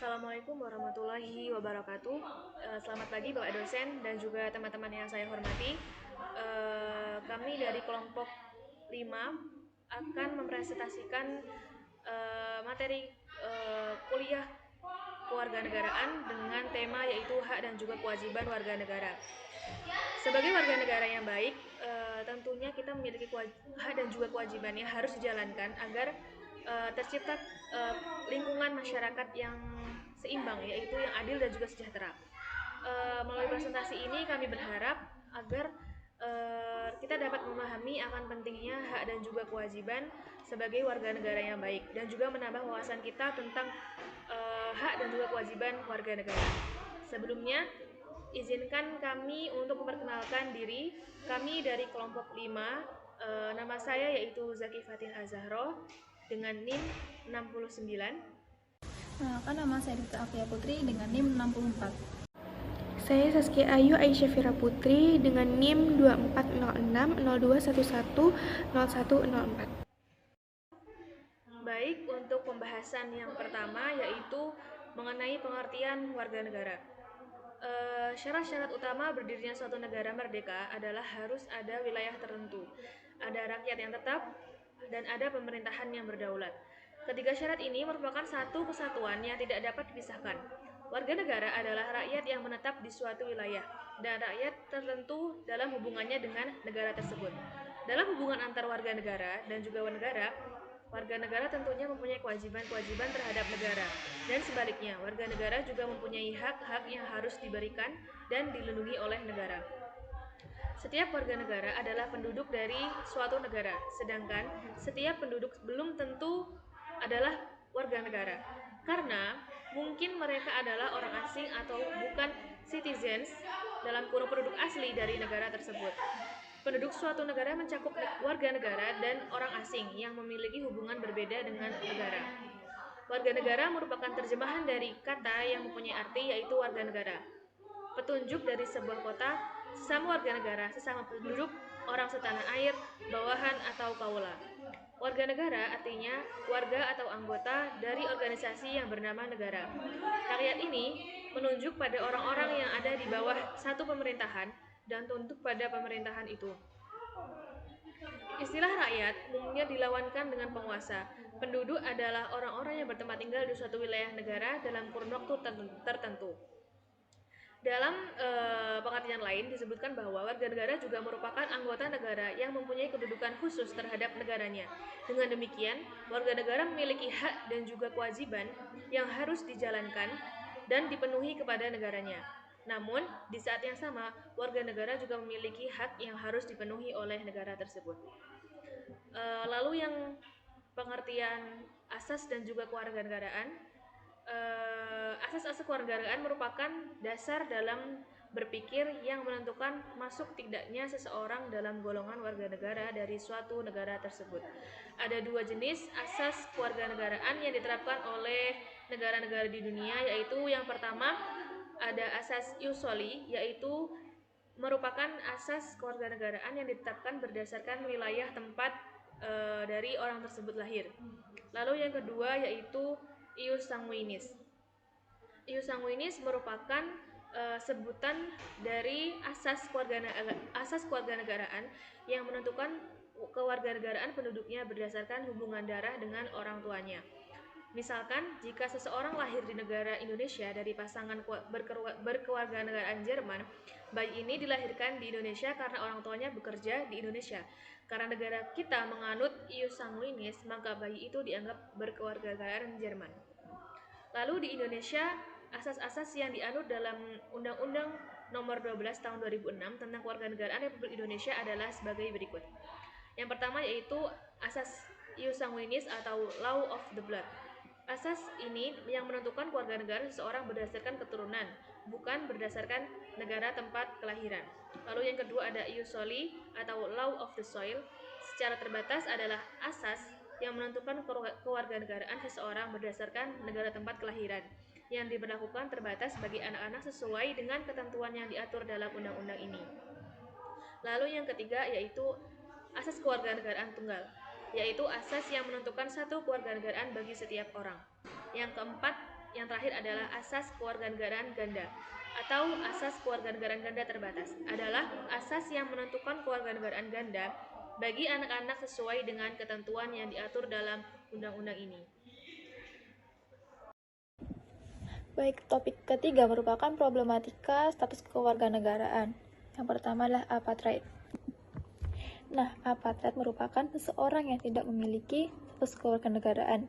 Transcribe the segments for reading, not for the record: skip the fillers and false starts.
Assalamualaikum warahmatullahi wabarakatuh. Selamat pagi Bapak dosen dan juga teman-teman yang saya hormati. Kami dari kelompok 5 akan mempresentasikan materi kuliah kewarganegaraan dengan tema yaitu hak dan juga kewajiban warga negara. Sebagai warga negara yang baik, tentunya kita memiliki hak dan juga kewajiban yang harus dijalankan agar tercipta lingkungan masyarakat yang seimbang, yaitu yang adil dan juga sejahtera. Melalui presentasi ini kami berharap agar kita dapat memahami akan pentingnya hak dan juga kewajiban sebagai warga negara yang baik dan juga menambah wawasan kita tentang hak dan juga kewajiban warga negara. Sebelumnya, izinkan kami untuk memperkenalkan diri. Kami dari kelompok 5, nama saya yaitu Zaki Fatin Azahro dengan NIM 69. Kenalkan, nama saya Dita Afia Putri dengan NIM 64. Saya Saskia Ayu Aisyah Fira Putri dengan NIM 2406-0211-0104. Baik, untuk pembahasan yang pertama yaitu mengenai pengertian warga negara. Syarat-syarat utama berdirinya suatu negara merdeka adalah harus ada wilayah tertentu, ada rakyat yang tetap, dan ada pemerintahan yang berdaulat. Ketiga syarat ini merupakan satu kesatuan yang tidak dapat dipisahkan. Warga negara adalah rakyat yang menetap di suatu wilayah, dan rakyat tertentu dalam hubungannya dengan negara tersebut. Dalam hubungan antar warga negara dan juga warga negara tentunya mempunyai kewajiban-kewajiban terhadap negara, dan sebaliknya, warga negara juga mempunyai hak-hak yang harus diberikan dan dilindungi oleh negara. Setiap warga negara adalah penduduk dari suatu negara, sedangkan setiap penduduk belum tentu adalah warga negara, karena mungkin mereka adalah orang asing atau bukan citizens dalam kurung penduduk asli dari negara tersebut. Penduduk suatu negara mencakup warga negara dan orang asing yang memiliki hubungan berbeda dengan negara. Warga negara merupakan terjemahan dari kata yang mempunyai arti yaitu warga negara. Petunjuk dari sebuah kota, sesama warga negara, sesama penduduk, orang setanah air, bawahan atau kaula. Warga negara artinya warga atau anggota dari organisasi yang bernama negara. Rakyat ini menunjuk pada orang-orang yang ada di bawah satu pemerintahan dan tunduk pada pemerintahan itu. Istilah rakyat umumnya dilawankan dengan penguasa. Penduduk adalah orang-orang yang bertempat tinggal di suatu wilayah negara dalam kurun waktu tertentu. Dalam pengertian lain disebutkan bahwa warga negara juga merupakan anggota negara yang mempunyai kedudukan khusus terhadap negaranya. Dengan demikian, warga negara memiliki hak dan juga kewajiban yang harus dijalankan dan dipenuhi kepada negaranya. Namun, di saat yang sama, warga negara juga memiliki hak yang harus dipenuhi oleh negara tersebut. Lalu yang pengertian asas dan juga kewarganegaraan. Asas-asas kewarganegaraan merupakan dasar dalam berpikir yang menentukan masuk tidaknya seseorang dalam golongan warga negara dari suatu negara tersebut. Ada dua jenis asas kewarganegaraan yang diterapkan oleh negara-negara di dunia, yaitu yang pertama ada asas ius soli, yaitu merupakan asas kewarganegaraan yang ditetapkan berdasarkan wilayah tempat dari orang tersebut lahir. Lalu yang kedua yaitu ius sanguinis. Ius sanguinis merupakan sebutan dari asas kewarganegaraan yang menentukan kewarganegaraan penduduknya berdasarkan hubungan darah dengan orang tuanya. Misalkan, jika seseorang lahir di negara Indonesia dari pasangan berkewarganegaraan Jerman, bayi ini dilahirkan di Indonesia karena orang tuanya bekerja di Indonesia. Karena negara kita menganut ius sanguinis, maka bayi itu dianggap berkewarganegaraan Jerman. Lalu di Indonesia, asas-asas yang dianut dalam Undang-Undang Nomor 12 Tahun 2006 tentang Kewarganegaraan Republik Indonesia adalah sebagai berikut. Yang pertama yaitu asas ius sanguinis atau law of the blood. Asas ini yang menentukan kewarganegaraan seseorang berdasarkan keturunan, bukan berdasarkan negara tempat kelahiran. Lalu yang kedua ada ius soli atau law of the soil. Secara terbatas adalah asas yang menentukan kewarganegaraan seseorang berdasarkan negara tempat kelahiran, yang diberlakukan terbatas bagi anak-anak sesuai dengan ketentuan yang diatur dalam undang-undang ini. Lalu yang ketiga yaitu asas kewarganegaraan tunggal, yaitu asas yang menentukan satu kewarganegaraan bagi setiap orang. Yang keempat yang terakhir adalah asas kewarganegaraan ganda atau asas kewarganegaraan ganda terbatas adalah asas yang menentukan kewarganegaraan ganda bagi anak-anak sesuai dengan ketentuan yang diatur dalam undang-undang ini. Baik, topik ketiga merupakan problematika status kewarganegaraan. Yang pertama adalah apartheid. Nah, apartheid merupakan seseorang yang tidak memiliki status kewarganegaraan.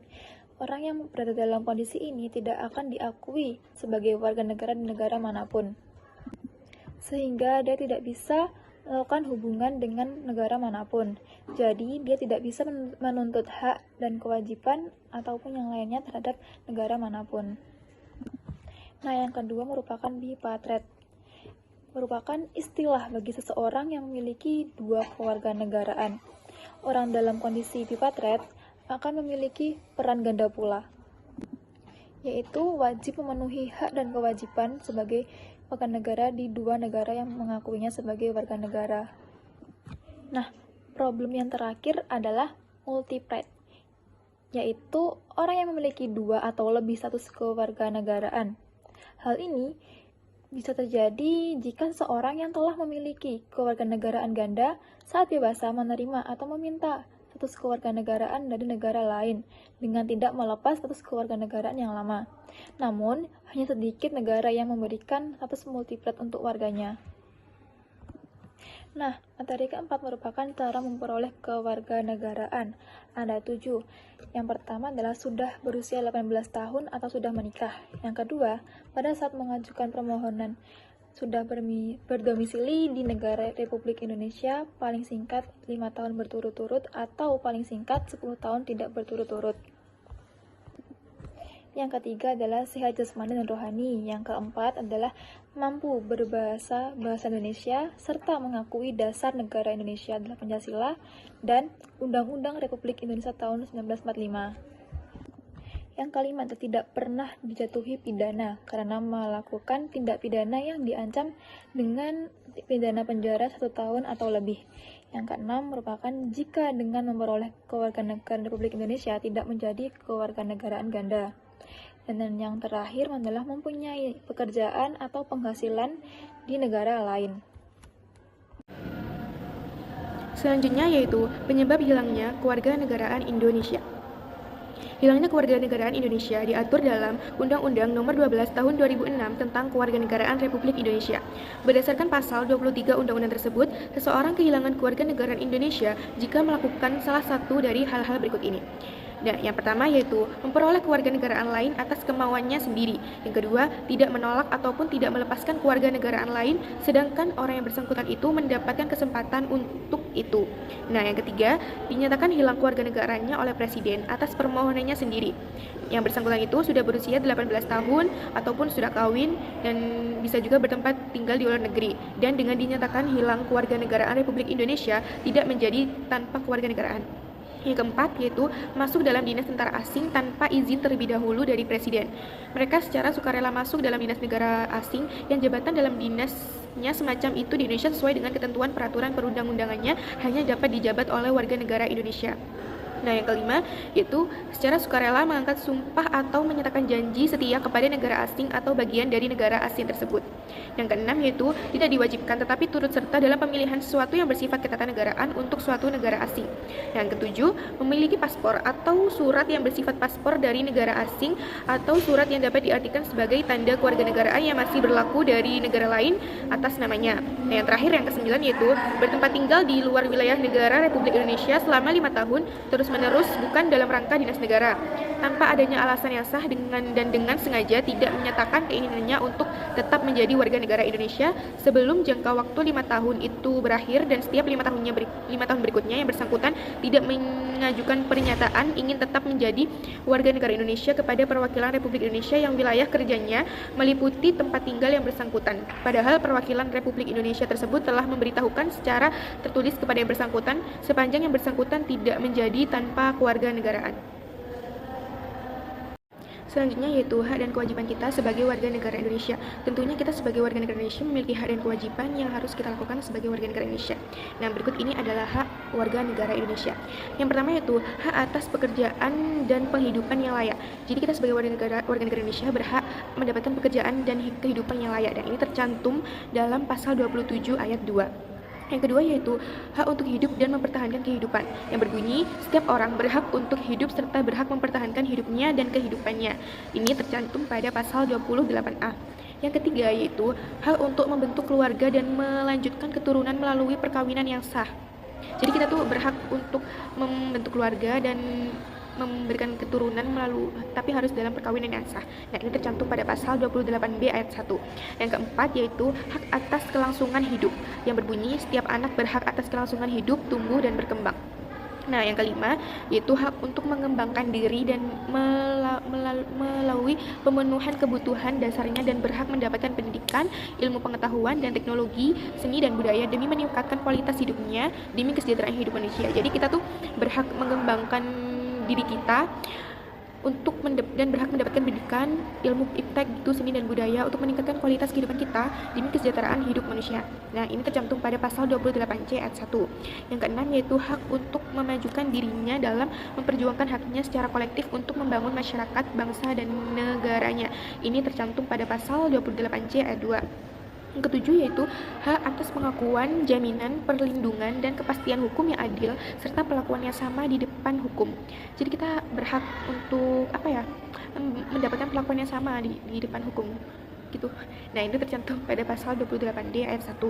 Orang yang berada dalam kondisi ini tidak akan diakui sebagai warga negara di negara manapun, sehingga dia tidak bisa melakukan hubungan dengan negara manapun. Jadi, dia tidak bisa menuntut hak dan kewajiban ataupun yang lainnya terhadap negara manapun. Nah, yang kedua merupakan bipartheid. Merupakan istilah bagi seseorang yang memiliki dua kewarganegaraan. Orang dalam kondisi bipartheid akan memiliki peran ganda pula, yaitu wajib memenuhi hak dan kewajiban sebagai warga negara di dua negara yang mengakuinya sebagai warga negara. Nah, problem yang terakhir adalah multipride, yaitu orang yang memiliki dua atau lebih status kewarganegaraan. Hal ini bisa terjadi jika seseorang yang telah memiliki kewarganegaraan ganda saat dewasa menerima atau meminta status kewarganegaraan dari negara lain dengan tidak melepas status kewarganegaraan yang lama. Namun, hanya sedikit negara yang memberikan status multipride untuk warganya. Nah, materi keempat merupakan cara memperoleh kewarganegaraan. Ada 7. Yang pertama adalah sudah berusia 18 tahun atau sudah menikah. Yang kedua, pada saat mengajukan permohonan sudah berdomisili di negara Republik Indonesia paling singkat 5 tahun berturut-turut atau paling singkat 10 tahun tidak berturut-turut. Yang ketiga adalah sehat jasmani dan rohani. Yang keempat adalah mampu berbahasa Indonesia serta mengakui dasar negara Indonesia adalah Pancasila dan Undang-Undang Republik Indonesia tahun 1945. Yang kelima, tidak pernah dijatuhi pidana karena melakukan tindak pidana yang diancam dengan pidana penjara 1 tahun atau lebih. Yang keenam merupakan jika dengan memperoleh kewarganegaraan Republik Indonesia tidak menjadi kewarganegaraan ganda. Dan yang terakhir adalah mempunyai pekerjaan atau penghasilan di negara lain. Selanjutnya yaitu penyebab hilangnya kewarganegaraan Indonesia. Hilangnya kewarganegaraan Indonesia diatur dalam Undang-Undang Nomor 12 Tahun 2006 tentang Kewarganegaraan Republik Indonesia. Berdasarkan pasal 23 Undang-Undang tersebut, seseorang kehilangan kewarganegaraan Indonesia jika melakukan salah satu dari hal-hal berikut ini. Nah, yang pertama yaitu memperoleh kewarganegaraan lain atas kemauannya sendiri. Yang kedua, tidak menolak ataupun tidak melepaskan kewarganegaraan lain, sedangkan orang yang bersangkutan itu mendapatkan kesempatan untuk itu. Nah, yang ketiga, dinyatakan hilang kewarganegaraannya oleh presiden atas permohonannya sendiri. Yang bersangkutan itu sudah berusia 18 tahun ataupun sudah kawin dan bisa juga bertempat tinggal di luar negeri. Dan dengan dinyatakan hilang kewarganegaraan Republik Indonesia, tidak menjadi tanpa kewarganegaraan. Yang keempat yaitu masuk dalam dinas tentara asing tanpa izin terlebih dahulu dari presiden. Mereka secara sukarela masuk dalam dinas negara asing yang jabatan dalam dinasnya semacam itu di Indonesia sesuai dengan ketentuan peraturan perundang-undangannya hanya dapat dijabat oleh warga negara Indonesia. Nah, yang kelima yaitu secara sukarela mengangkat sumpah atau menyatakan janji setia kepada negara asing atau bagian dari negara asing tersebut. Yang keenam yaitu tidak diwajibkan tetapi turut serta dalam pemilihan sesuatu yang bersifat ketatanegaraan untuk suatu negara asing. Yang ketujuh, memiliki paspor atau surat yang bersifat paspor dari negara asing atau surat yang dapat diartikan sebagai tanda kewarganegaraan yang masih berlaku dari negara lain atas namanya. Nah, yang terakhir yang kesembilan yaitu bertempat tinggal di luar wilayah negara Republik Indonesia selama 5 tahun terus-menerus bukan dalam rangka dinas negara tanpa adanya alasan yang sah dengan sengaja tidak menyatakan keinginannya untuk tetap menjadi warga negara Indonesia sebelum jangka waktu 5 tahun itu berakhir dan setiap 5 tahun berikutnya yang bersangkutan tidak mengajukan pernyataan ingin tetap menjadi warga negara Indonesia kepada perwakilan Republik Indonesia yang wilayah kerjanya meliputi tempat tinggal yang bersangkutan. Padahal perwakilan Republik Indonesia tersebut telah memberitahukan secara tertulis kepada yang bersangkutan sepanjang yang bersangkutan tidak menjadi tanpa kewarganegaraan. Selanjutnya yaitu hak dan kewajiban kita sebagai warga negara Indonesia. Tentunya kita sebagai warga negara Indonesia memiliki hak dan kewajiban yang harus kita lakukan sebagai warga negara Indonesia. Nah, berikut ini adalah hak warga negara Indonesia. Yang pertama yaitu hak atas pekerjaan dan penghidupan yang layak. Jadi kita sebagai warga negara Indonesia berhak mendapatkan pekerjaan dan kehidupan yang layak, dan ini tercantum dalam pasal 27 ayat 2. Yang kedua yaitu hak untuk hidup dan mempertahankan kehidupan, yang berbunyi setiap orang berhak untuk hidup serta berhak mempertahankan hidupnya dan kehidupannya. Ini tercantum pada pasal 28A. Yang ketiga yaitu hak untuk membentuk keluarga dan melanjutkan keturunan melalui perkawinan yang sah. Jadi kita tuh berhak untuk membentuk keluarga dan memberikan keturunan tapi harus dalam perkawinan yang sah. Nah, ini tercantum pada pasal 28B ayat 1. Yang keempat yaitu hak atas kelangsungan hidup, yang berbunyi setiap anak berhak atas kelangsungan hidup, tumbuh dan berkembang. Nah, yang kelima yaitu hak untuk mengembangkan diri dan melalui pemenuhan kebutuhan dasarnya dan berhak mendapatkan pendidikan, ilmu pengetahuan dan teknologi, seni dan budaya demi meningkatkan kualitas hidupnya demi kesejahteraan hidup manusia. Jadi kita tuh berhak mengembangkan diri kita untuk dan berhak mendapatkan pendidikan, ilmu iptek, seni dan budaya untuk meningkatkan kualitas kehidupan kita demi kesejahteraan hidup manusia. Nah, ini tercantum pada pasal 28C ayat 1. Yang keenam yaitu hak untuk memajukan dirinya dalam memperjuangkan haknya secara kolektif untuk membangun masyarakat, bangsa dan negaranya. Ini tercantum pada pasal 28C ayat 2. Yang ketujuh yaitu hak atas pengakuan, jaminan, perlindungan, dan kepastian hukum yang adil serta perlakuan yang sama di depan hukum. Jadi kita berhak untuk mendapatkan perlakuan yang sama di depan hukum gitu. Nah, ini tercantum pada pasal 28D ayat 1.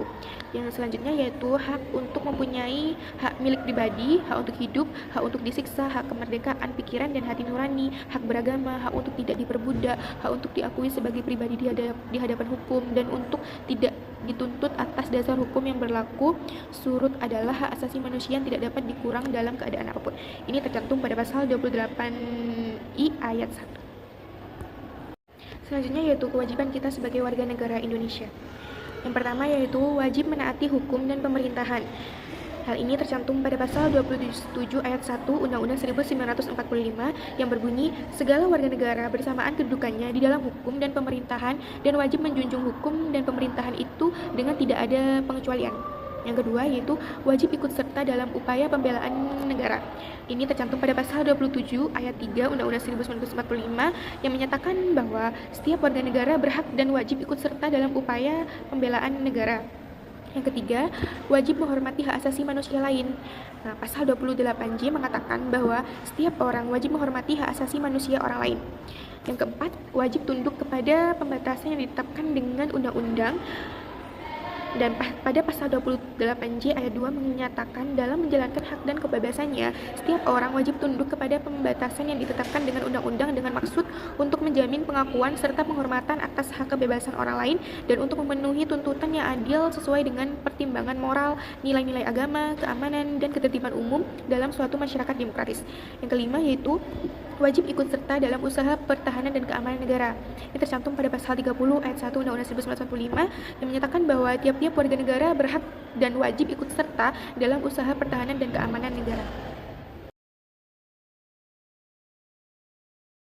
Yang selanjutnya yaitu hak untuk mempunyai hak milik pribadi, hak untuk hidup, hak untuk disiksa, hak kemerdekaan pikiran dan hati nurani, hak beragama, hak untuk tidak diperbudak, hak untuk diakui sebagai pribadi di hadapan hukum, dan untuk tidak dituntut atas dasar hukum yang berlaku surut adalah hak asasi manusia yang tidak dapat dikurang dalam keadaan apapun. Ini tercantum pada pasal 28I ayat 1. Selanjutnya yaitu kewajiban kita sebagai warga negara Indonesia. Yang pertama yaitu wajib menaati hukum dan pemerintahan. Hal ini tercantum pada pasal 27 ayat 1 Undang-Undang 1945 yang berbunyi segala warga negara bersamaan kedudukannya di dalam hukum dan pemerintahan dan wajib menjunjung hukum dan pemerintahan itu dengan tidak ada pengecualian. Yang kedua yaitu wajib ikut serta dalam upaya pembelaan negara. Ini tercantum pada pasal 27 ayat 3 Undang-Undang 1945 yang menyatakan bahwa setiap warga negara berhak dan wajib ikut serta dalam upaya pembelaan negara. Yang ketiga, wajib menghormati hak asasi manusia lain. Nah, pasal 28J mengatakan bahwa setiap orang wajib menghormati hak asasi manusia orang lain. Yang keempat, wajib tunduk kepada pembatasan yang ditetapkan dengan undang-undang. Dan pada pasal 28J ayat 2 menyatakan dalam menjalankan hak dan kebebasannya, setiap orang wajib tunduk kepada pembatasan yang ditetapkan dengan undang-undang dengan maksud untuk menjamin pengakuan serta penghormatan atas hak kebebasan orang lain dan untuk memenuhi tuntutan yang adil sesuai dengan pertimbangan moral, nilai-nilai agama, keamanan, dan ketertiban umum dalam suatu masyarakat demokratis. Yang kelima yaitu wajib ikut serta dalam usaha pertahanan dan keamanan negara. Ini tercantum pada pasal 30 ayat 1 Undang-Undang 1945 yang menyatakan bahwa tiap-tiap warga negara berhak dan wajib ikut serta dalam usaha pertahanan dan keamanan negara.